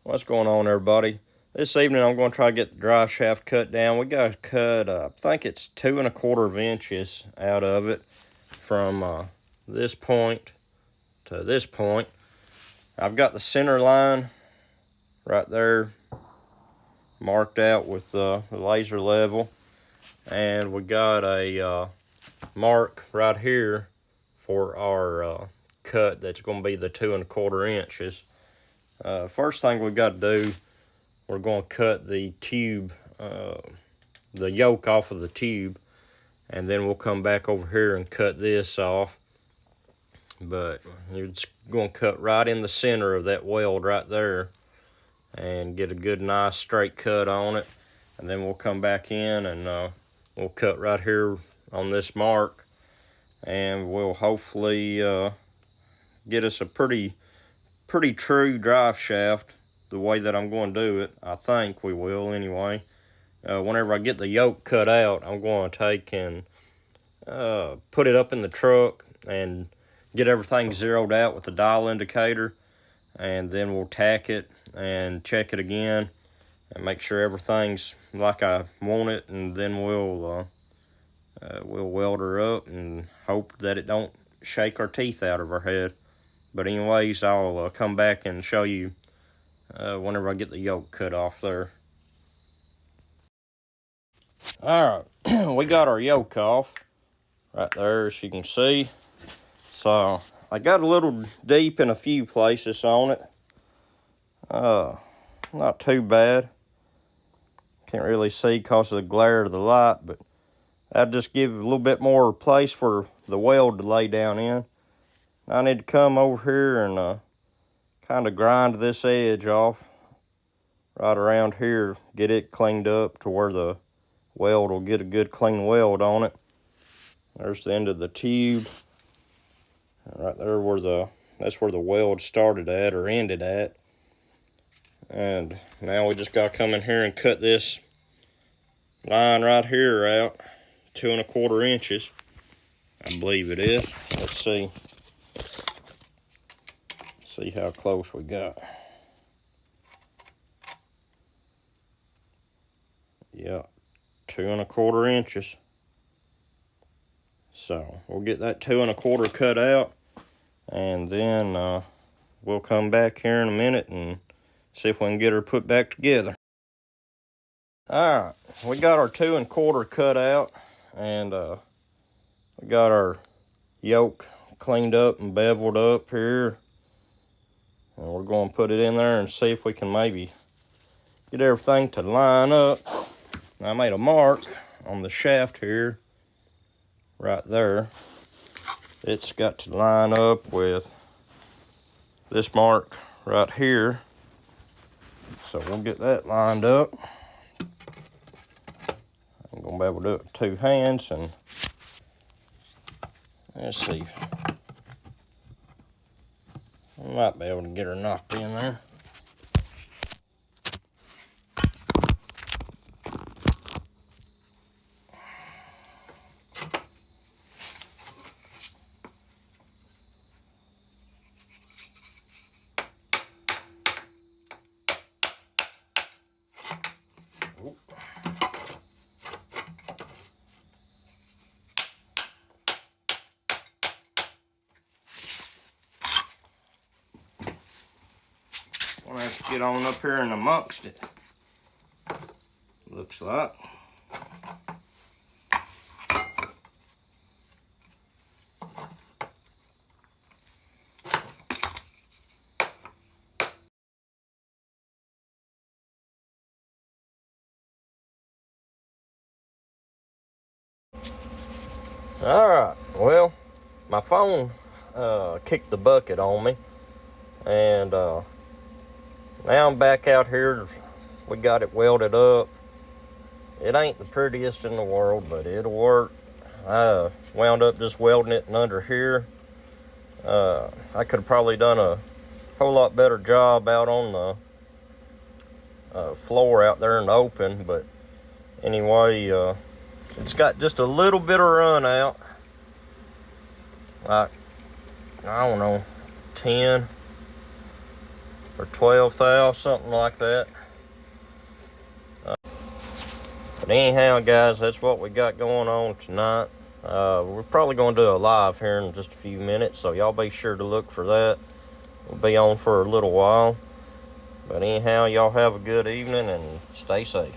What's going on, everybody? This evening I'm going to try to get the drive shaft cut down. We got to cut, I think it's 2 1/4 inches out of it from this point to this point. I've got the center line right there marked out with the laser level, and we got a mark right here for our cut that's going to be the 2 1/4 inches. First thing we got to do, we're going to cut the tube, the yoke off of the tube, and then we'll come back over here and cut this off. But you're just going to cut right in the center of that weld right there and get a good nice straight cut on it, and then we'll come back in and we'll cut right here on this mark, and we'll hopefully get us a pretty true drive shaft the way that I'm going to do it. I think we will anyway. Whenever I get the yoke cut out, I'm going to take and put it up in the truck and get everything zeroed out with the dial indicator, and then we'll tack it and check it again and make sure everything's like I want it, and then we'll weld her up and hope that it don't shake our teeth out of our head. But anyways, I'll come back and show you whenever I get the yoke cut off there. Alright, we got our yoke off right there, as you can see. So I got a little deep in a few places on it. Not too bad. Can't really see because of the glare of the light, but that'll just give a little bit more place for the weld to lay down in. I need to come over here and kind of grind this edge off right around here, get it cleaned up to where the weld will get a good clean weld on it. There's the end of the tube. Right there that's where the weld started at or ended at. And now we just got to come in here and cut this line right here out 2 1/4 inches. I believe it is. Let's see. See how close we got. Yeah, 2 1/4 inches. So we'll get that 2 1/4 cut out, and then we'll come back here in a minute and see if we can get her put back together. Alright, we got our 2 1/4 cut out, and we got our yoke cleaned up and beveled up here. And we're going to put it in there and see if we can maybe get everything to line up. I made a mark on the shaft here, right there. It's got to line up with this mark right here. So we'll get that lined up. I'm going to be able to do it with 2 hands, and let's see. I might be able to get her knocked in there. We'll have to get on up here and amongst it, looks like. Alright, well, my phone kicked the bucket on me, and now I'm back out here. We got it welded up. It ain't the prettiest in the world, but it'll work. I wound up just welding it under here. I could have probably done a whole lot better job out on the floor out there in the open, but anyway, it's got just a little bit of run out. Like, I don't know, 10, or 12 thou, something like that. But anyhow, guys, that's what we got going on tonight. We're probably going to do a live here in just a few minutes, so y'all be sure to look for that. We'll be on for a little while. But anyhow, y'all have a good evening and stay safe.